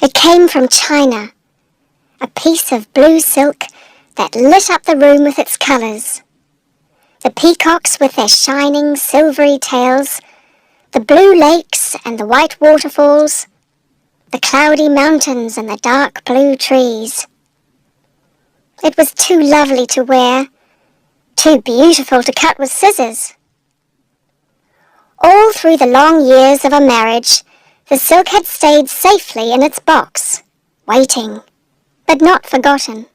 It came from China, a piece of blue silk that lit up the room with its colours. The peacocks with their shining silvery tails, the blue lakes and the white waterfalls, the cloudy mountains and the dark blue trees. It was too lovely to wear, too beautiful to cut with scissors. All through the long years of a marriage, the silk had stayed safely in its box, waiting, but not forgotten.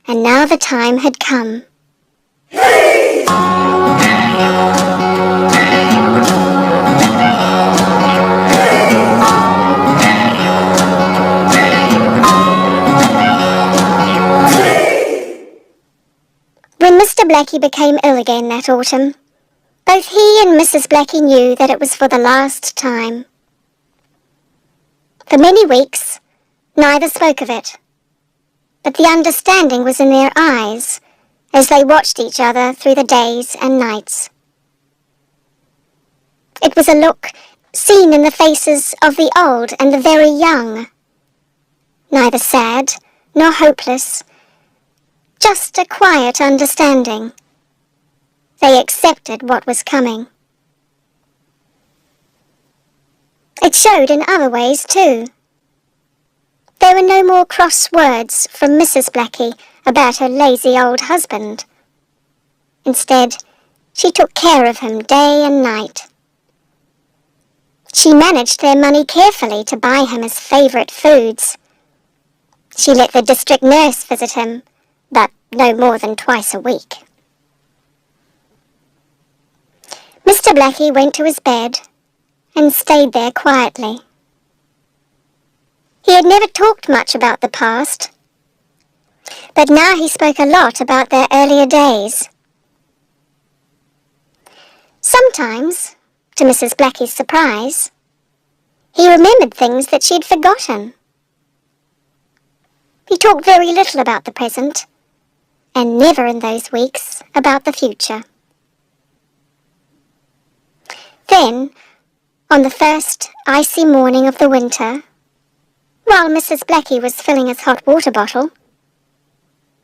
And now the time had come. When Mr. Blackie became ill again that autumn, both he and Mrs. Blackie knew that it was for the last time. For many weeks, neither spoke of it, but the understanding was in their eyes as they watched each other through the days and nights. It was a look seen in the faces of the old and the very young, neither sad nor hopeless, just a quiet understanding. They accepted what was coming. It showed in other ways too. There were no more cross words from Mrs. Blackie about her lazy old husband. Instead, she took care of him day and night. She managed their money carefully to buy him his favourite foods. She let the district nurse visit him, but no more than twice a week. Mr. Blackie went to his bed and stayed there quietly. He had never talked much about the past, but now he spoke a lot about their earlier days. Sometimes, to Mrs. Blackie's surprise, he remembered things that she'd forgotten. He talked very little about the present, and never in those weeks about the future. Then, on the first icy morning of the winter, while Mrs. Blackie was filling his hot water bottle,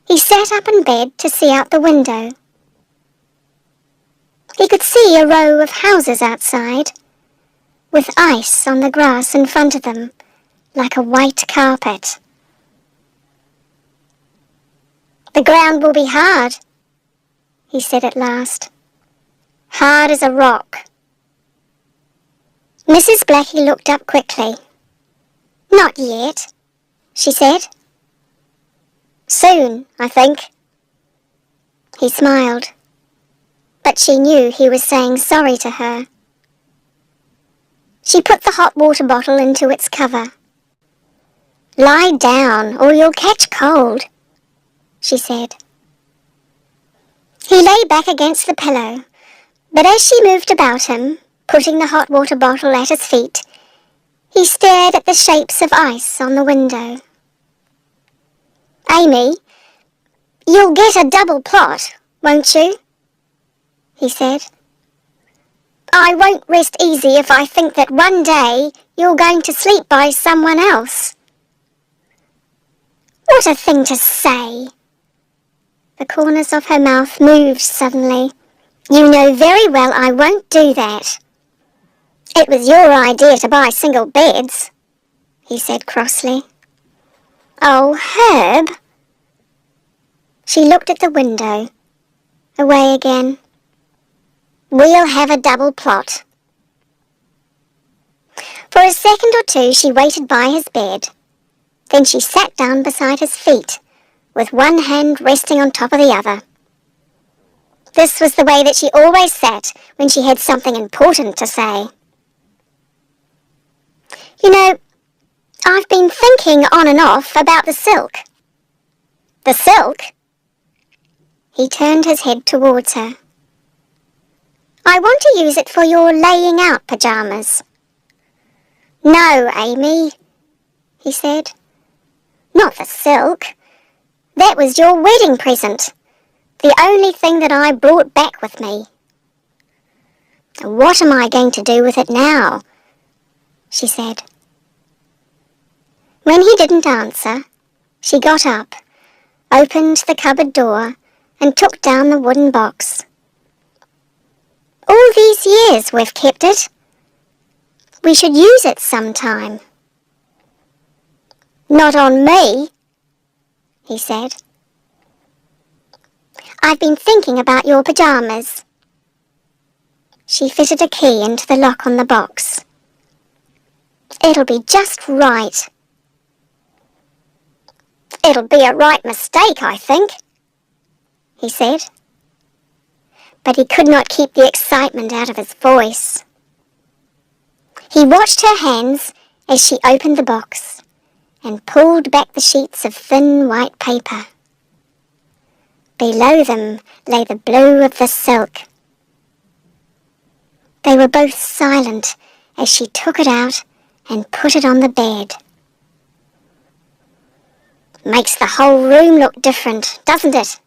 he sat up in bed to see out the window. He could see a row of houses outside, with ice on the grass in front of them, like a white carpet. "The ground will be hard," he said at last. "Hard as a rock." Mrs. Blackie looked up quickly. "Not yet," she said. "Soon, I think." He smiled, but she knew he was saying sorry to her. She put the hot water bottle into its cover. "Lie down, or you'll catch cold," she said. He lay back against the pillow, but as she moved about him, putting the hot water bottle at his feet, he stared at the shapes of ice on the window. "Amy, you'll get a double plot, won't you?" he said. "I won't rest easy if I think that one day you're going to sleep by someone else." "What a thing to say!" The corners of her mouth moved suddenly. "You know very well I won't do that." "It was your idea to buy single beds," he said crossly. "Oh, Herb." She looked at the window, away again. "We'll have a double plot." For a second or two she waited by his bed. Then she sat down beside his feet, with one hand resting on top of the other. This was the way that she always sat when she had something important to say. "You know, I've been thinking on and off about the silk." "The silk?" He turned his head towards her. "I want to use it for your laying out pyjamas." "No, Amy," he said. "Not the silk. That was your wedding present, the only thing that I brought back with me." "What am I going to do with it now?" she said. When he didn't answer, she got up, opened the cupboard door, and took down the wooden box. "All these years we've kept it. We should use it sometime." "Not on me," he said. "I've been thinking about your pyjamas." She fitted a key into the lock on the box. "It'll be just right." "It'll be a right mistake, I think," he said. But he could not keep the excitement out of his voice. He watched her hands as she opened the box and pulled back the sheets of thin white paper. Below them lay the blue of the silk. They were both silent as she took it out and put it on the bed. "Makes the whole room look different, doesn't it?"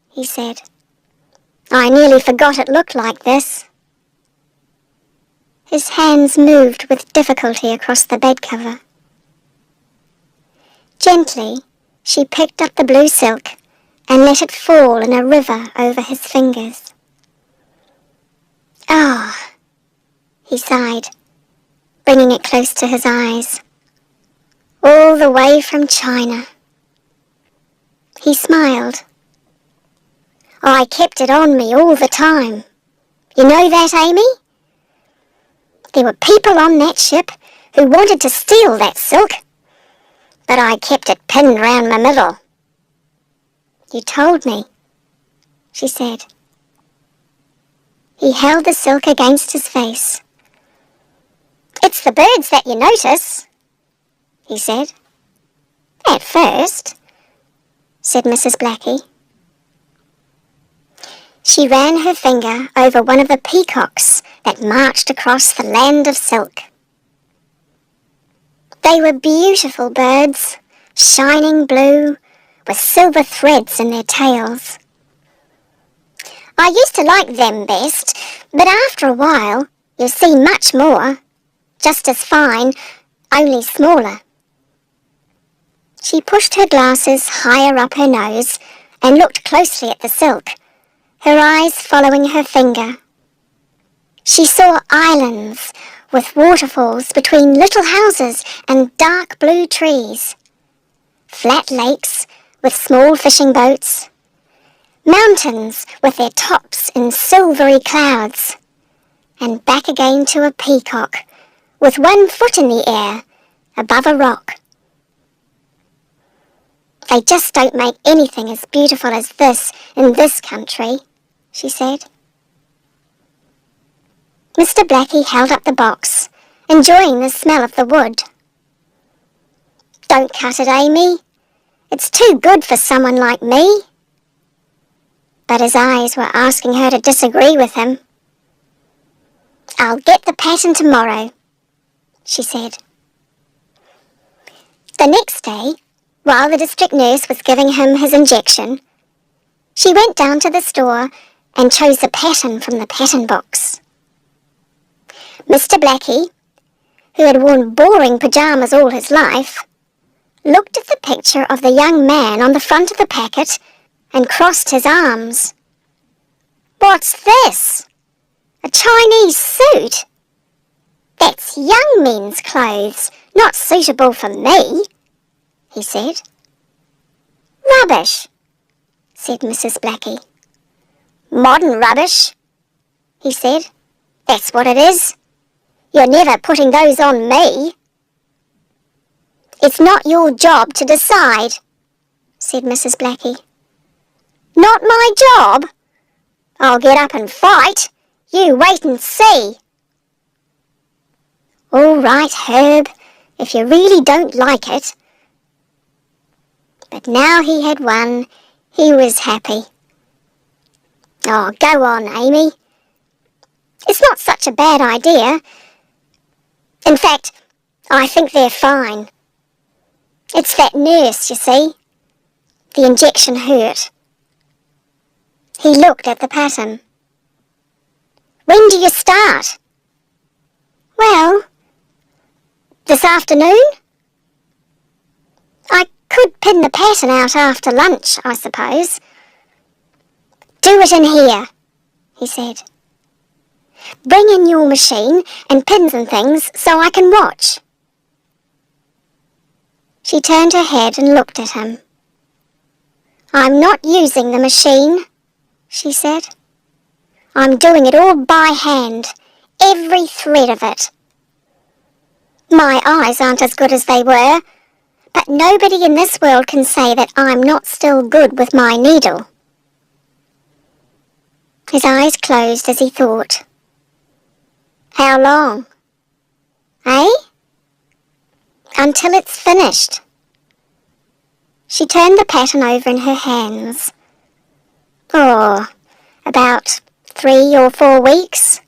he said. "I nearly forgot it looked like this." His hands moved with difficulty across the bed cover. Gently, she picked up the blue silk and let it fall in a river over his fingers. "Ah," he sighed, bringing it close to his eyes. "All the way from China." He smiled. "I kept it on me all the time. You know that, Amy? There were people on that ship who wanted to steal that silk, but I kept it pinned round my middle." "You told me," she said. He held the silk against his face. "It's the birds that you notice," he said. "At first," said Mrs. Blackie. She ran her finger over one of the peacocks that marched across the land of silk. They were beautiful birds, shining blue, with silver threads in their tails. "I used to like them best, but after a while you'll see much more, just as fine, only smaller." She pushed her glasses higher up her nose and looked closely at the silk, her eyes following her finger. She saw islands with waterfalls between little houses and dark blue trees, flat lakes with small fishing boats, mountains with their tops in silvery clouds, and back again to a peacock with one foot in the air above a rock. "They just don't make anything as beautiful as this in this country," she said. Mr. Blackie held up the box, enjoying the smell of the wood. "Don't cut it, Amy. It's too good for someone like me." But his eyes were asking her to disagree with him. "I'll get the pattern tomorrow," she said. The next day, while the district nurse was giving him his injection, she went down to the store and chose the pattern from the pattern box. Mr. Blackie, who had worn boring pyjamas all his life, looked at the picture of the young man on the front of the packet and crossed his arms. "What's this? A Chinese suit? That's young men's clothes, not suitable for me," he said. "Rubbish," said Mrs. Blackie. "Modern rubbish," he said. "That's what it is. You're never putting those on me." "It's not your job to decide," said Mrs. Blackie. "Not my job? I'll get up and fight. You wait and see." "All right, Herb, if you really don't like it." But now he had won, he was happy. "Oh, go on, Amy. It's not such a bad idea. In fact, I think they're fine. It's that nurse, you see. The injection hurt." He looked at the pattern. "When do you start?" "Well, this afternoon." could pin the pattern out after lunch, I suppose. Do it in here, he said. Bring in your machine and pins and things so I can watch. She turned her head and looked at him. I'm not using the machine, she said. I'm doing it all by hand, every thread of it. My eyes aren't as good as they were, but nobody in this world can say that I'm not still good with my needle. His eyes closed as he thought. How long? Eh? Until it's finished. She turned the pattern over in her hands. Oh, about 3 or 4 weeks.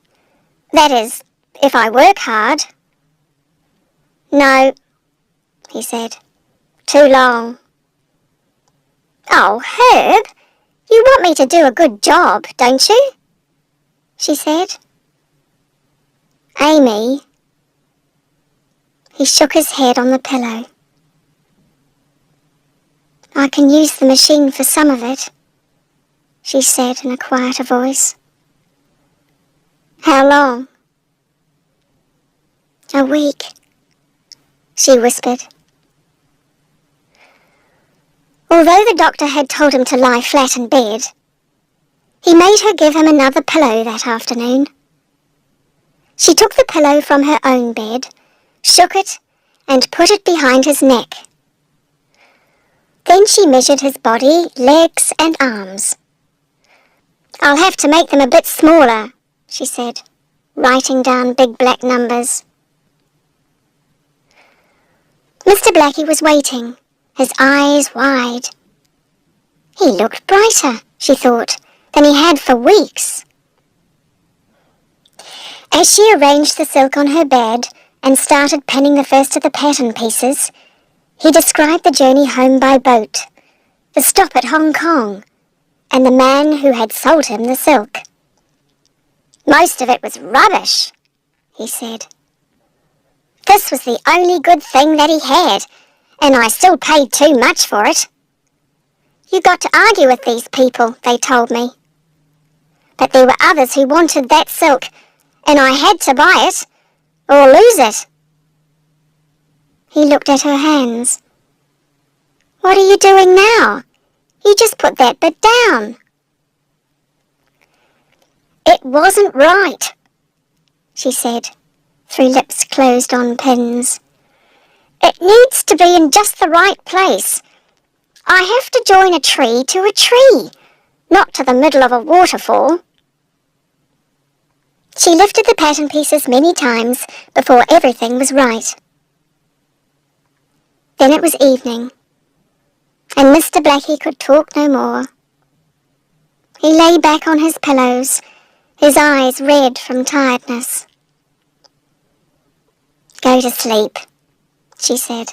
That is, if I work hard. No, he said. Too long. Oh, Herb, you want me to do a good job, don't you? She said. Amy. He shook his head on the pillow. I can use the machine for some of it, she said in a quieter voice. How long? A week, she whispered. Although the doctor had told him to lie flat in bed, he made her give him another pillow that afternoon. She took the pillow from her own bed, shook it, and put it behind his neck. Then she measured his body, legs, and arms. I'll have to make them a bit smaller, she said, writing down big black numbers. Mr. Blackie was waiting, his eyes wide. He looked brighter, she thought, than he had for weeks. As she arranged the silk on her bed and started pinning the first of the pattern pieces, he described the journey home by boat, the stop at Hong Kong, and the man who had sold him the silk. Most of it was rubbish, he said. This was the only good thing that he had, and I still paid too much for it. You got to argue with these people, they told me. But there were others who wanted that silk, and I had to buy it, or lose it. He looked at her hands. What are you doing now? You just put that bit down. It wasn't right, she said, through lips closed on pins. It needs to be in just the right place. I have to join a tree to a tree, not to the middle of a waterfall. She lifted the pattern pieces many times before everything was right. Then it was evening, and Mr. Blackie could talk no more. He lay back on his pillows, his eyes red from tiredness. Go to sleep, she said.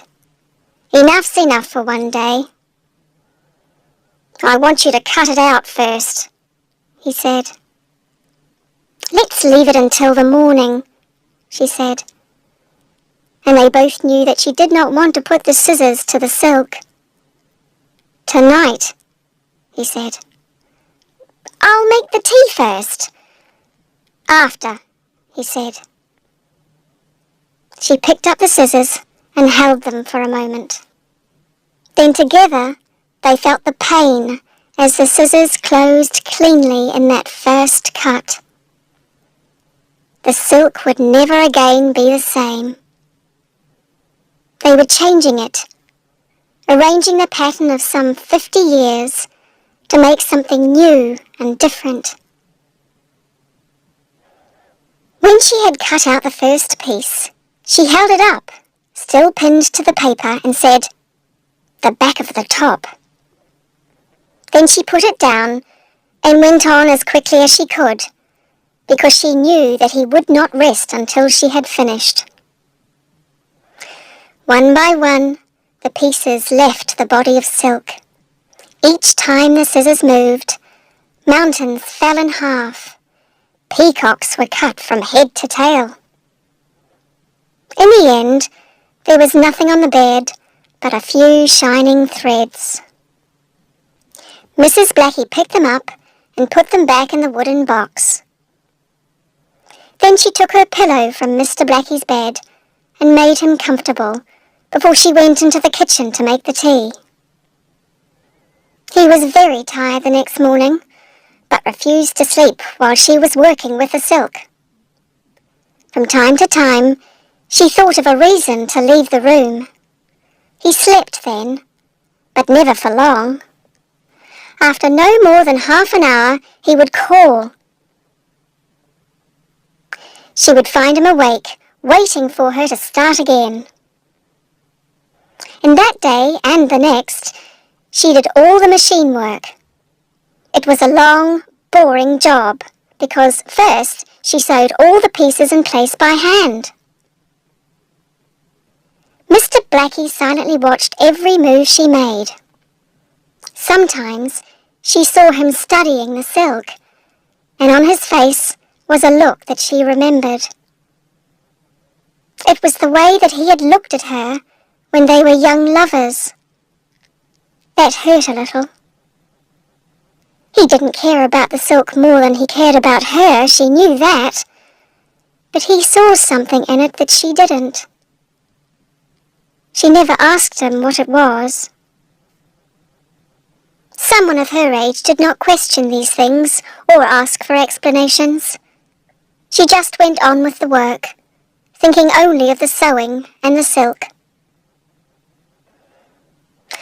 Enough's enough for one day. I want you to cut it out first, he said. Let's leave it until the morning, she said. And they both knew that she did not want to put the scissors to the silk. Tonight, he said. I'll make the tea first. After, he said. She picked up the scissors and held them for a moment. Then together they felt the pain as the scissors closed cleanly in that first cut. The silk would never again be the same. They were changing it, arranging the pattern of some 50 years to make something new and different. When she had cut out the first piece, she held it up, still pinned to the paper, and said, "The back of the top." Then she put it down and went on as quickly as she could, because she knew that he would not rest until she had finished. One by one, the pieces left the body of silk. Each time the scissors moved, mountains fell in half. Peacocks were cut from head to tail. In the end, there was nothing on the bed but a few shining threads. Mrs. Blackie picked them up and put them back in the wooden box. Then she took her pillow from Mr. Blackie's bed and made him comfortable before she went into the kitchen to make the tea. He was very tired the next morning, but refused to sleep while she was working with the silk. From time to time, she thought of a reason to leave the room. He slept then, but never for long. After no more than half an hour, he would call. She would find him awake, waiting for her to start again. And that day and the next, she did all the machine work. It was a long, boring job, because first she sewed all the pieces in place by hand. Mr. Blackie silently watched every move she made. Sometimes she saw him studying the silk, and on his face was a look that she remembered. It was the way that he had looked at her when they were young lovers. That hurt a little. He didn't care about the silk more than he cared about her, she knew that. But he saw something in it that she didn't. She never asked him what it was. Someone of her age did not question these things or ask for explanations. She just went on with the work, thinking only of the sewing and the silk.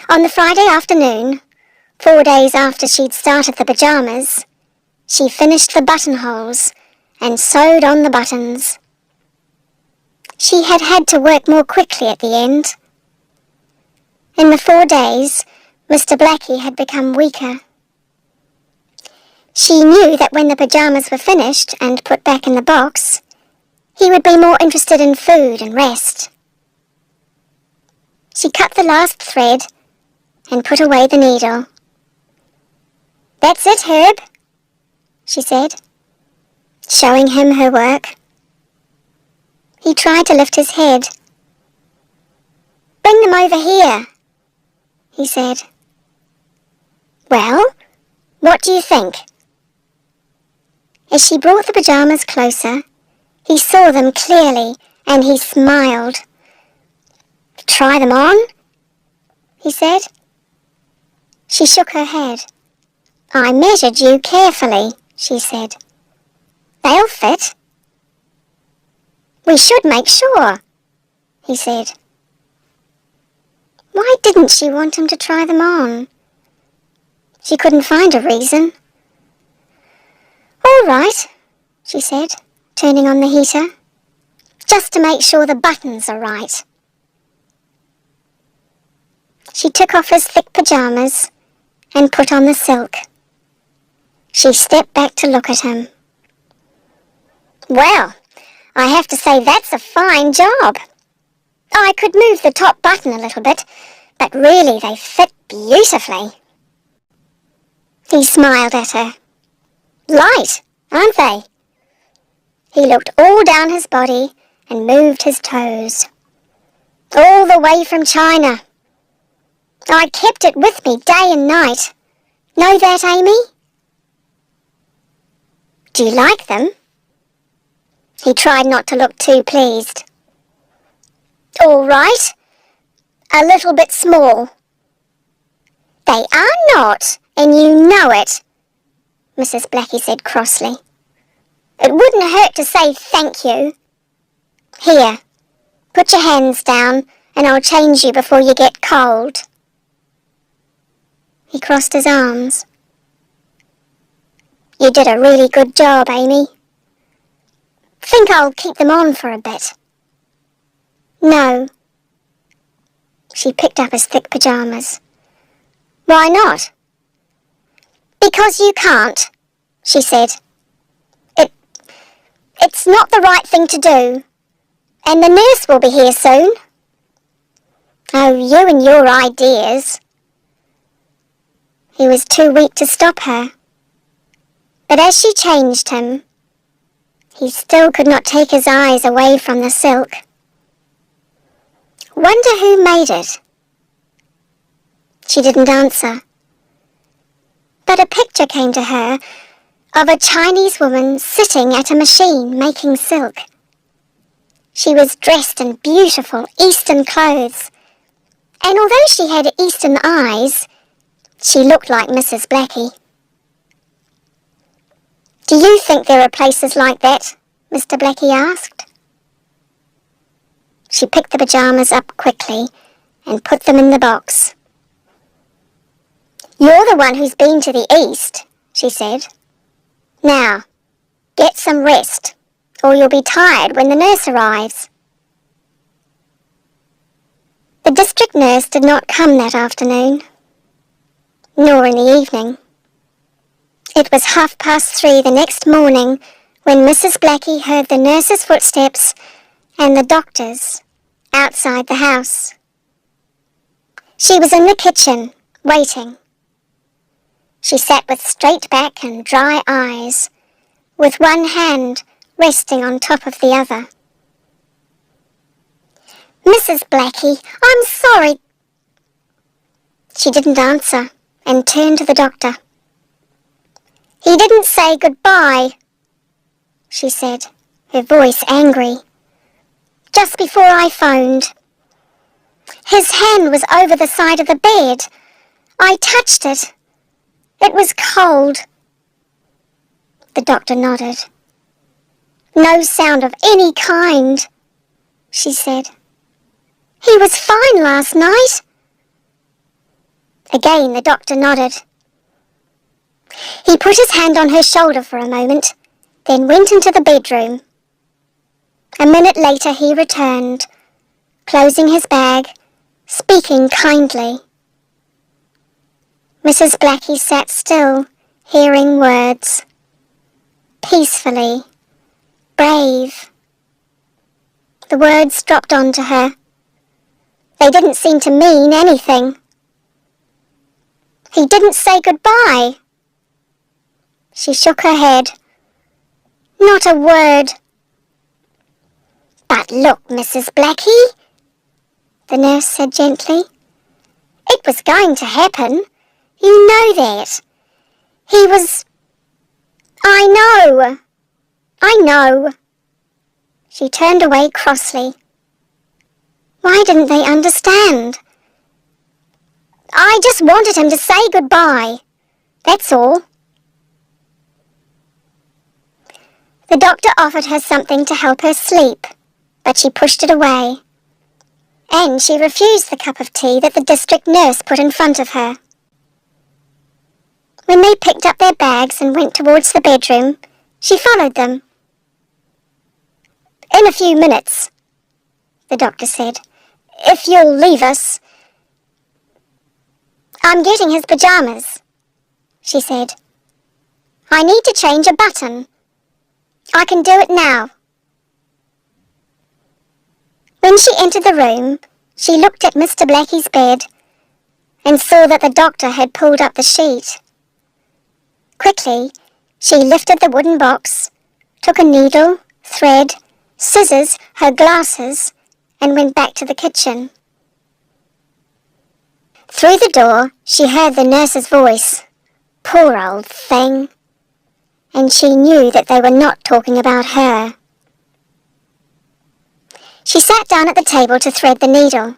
On the Friday afternoon, 4 days after she'd started the pyjamas, she finished the buttonholes and sewed on the buttons. She had had to work more quickly at the end. In the 4 days, Mr. Blackie had become weaker. She knew that when the pyjamas were finished and put back in the box, he would be more interested in food and rest. She cut the last thread and put away the needle. "That's it, Herb," she said, showing him her work. He tried to lift his head. "Bring them over here," he said. "Well, what do you think?" As she brought the pyjamas closer, he saw them clearly and he smiled. "Try them on?" he said. She shook her head. "I measured you carefully," she said. "They'll fit." "We should make sure," he said. Why didn't she want him to try them on? She couldn't find a reason. "All right," she said, turning on the heater, "just to make sure the buttons are right." She took off his thick pyjamas and put on the silk. She stepped back to look at him. "Well, I have to say that's a fine job. I could move the top button a little bit, but really they fit beautifully." He smiled at her. "Light, aren't they?" He looked all down his body and moved his toes. "All the way from China. I kept it with me day and night. Know that, Amy?" "Do you like them?" He tried not to look too pleased. "All right. A little bit small." "They are not, and you know it," Mrs. Blackie said crossly. "It wouldn't hurt to say thank you. Here, put your hands down and I'll change you before you get cold." He crossed his arms. "You did a really good job, Amy. Think I'll keep them on for a bit." "No." She picked up his thick pyjamas. "Why not?" "Because you can't," she said. It's not the right thing to do. And the nurse will be here soon." "Oh, you and your ideas." He was too weak to stop her. But as she changed him, he still could not take his eyes away from the silk. "Wonder who made it," She didn't answer. But a picture came to her of a Chinese woman sitting at a machine making silk. She was dressed in beautiful Eastern clothes, and although she had Eastern eyes, she looked like Mrs. Blackie. "Do you think there are places like that?" Mr. Blackie asked. She picked the pyjamas up quickly and put them in the box. "You're the one who's been to the East," she said. "Now, get some rest, or you'll be tired when the nurse arrives." The district nurse did not come that afternoon, nor in the evening. It was 3:30 the next morning when Mrs. Blackie heard the nurse's footsteps and the doctor's outside the house. She was in the kitchen, waiting. She sat with straight back and dry eyes, with one hand resting on top of the other. "Mrs. Blackie, I'm sorry." She didn't answer and turned to the doctor. "He didn't say goodbye," she said, her voice angry. "Just before I phoned. His hand was over the side of the bed. I touched it. It was cold." The doctor nodded. "No sound of any kind," she said. "He was fine last night." Again the doctor nodded. He put his hand on her shoulder for a moment, then went into the bedroom. A minute later he returned, closing his bag, speaking kindly. Mrs. Blackie sat still, hearing words. Peacefully. Brave. The words dropped onto her. They didn't seem to mean anything. "He didn't say goodbye." She shook her head. "Not a word." "But look, Mrs. Blackie," the nurse said gently. "It was going to happen. You know that. He was—" I know." She turned away crossly. Why didn't they understand? "I just wanted him to say goodbye. That's all." The doctor offered her something to help her sleep, but she pushed it away. And she refused the cup of tea that the district nurse put in front of her. When they picked up their bags and went towards the bedroom, she followed them. "In a few minutes," the doctor said, "if you'll leave us." "I'm getting his pyjamas," she said. "I need to change a button. I can do it now." When she entered the room, she looked at Mr. Blackie's bed and saw that the doctor had pulled up the sheet. Quickly, she lifted the wooden box, took a needle, thread, scissors, her glasses, and went back to the kitchen. Through the door, she heard the nurse's voice. Poor old thing. And she knew that they were not talking about her. She sat down at the table to thread the needle.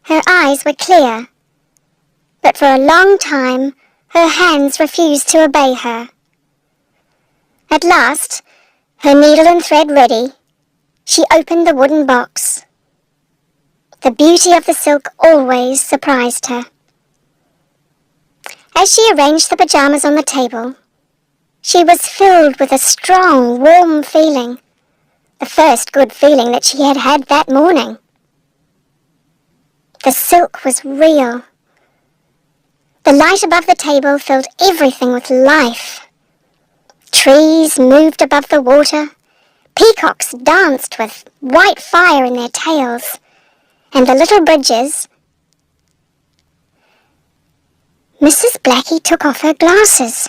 Her eyes were clear, but for a long time her hands refused to obey her. At last, her needle and thread ready, she opened the wooden box. The beauty of the silk always surprised her. As she arranged the pyjamas on the table, she was filled with a strong, warm feeling, the first good feeling that she had had that morning. The silk was real. The light above the table filled everything with life. Trees moved above the water, peacocks danced with white fire in their tails, and the little bridges. Mrs. Blackie took off her glasses,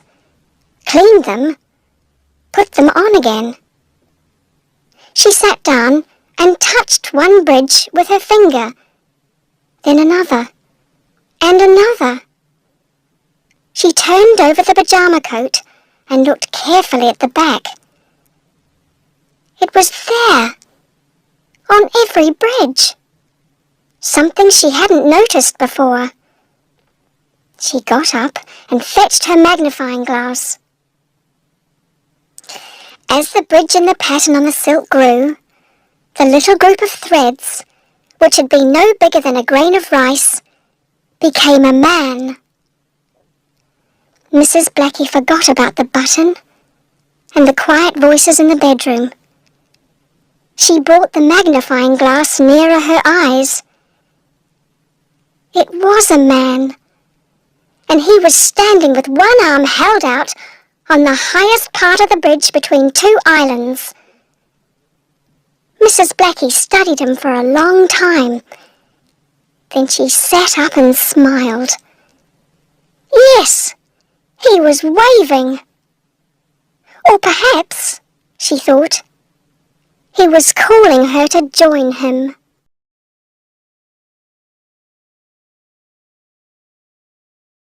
cleaned them, put them on again. She sat down and touched one bridge with her finger, then another, and another. She turned over the pyjama coat and looked carefully at the back. It was there, on every bridge. Something she hadn't noticed before. She got up and fetched her magnifying glass. As the bridge and the pattern on the silk grew, the little group of threads, which had been no bigger than a grain of rice, became a man. Mrs. Blackie forgot about the button and the quiet voices in the bedroom. She brought the magnifying glass nearer her eyes. It was a man, and he was standing with one arm held out on the highest part of the bridge between two islands. Mrs. Blackie studied him for a long time. Then she sat up and smiled. Yes, he was waving. Or perhaps, she thought, he was calling her to join him.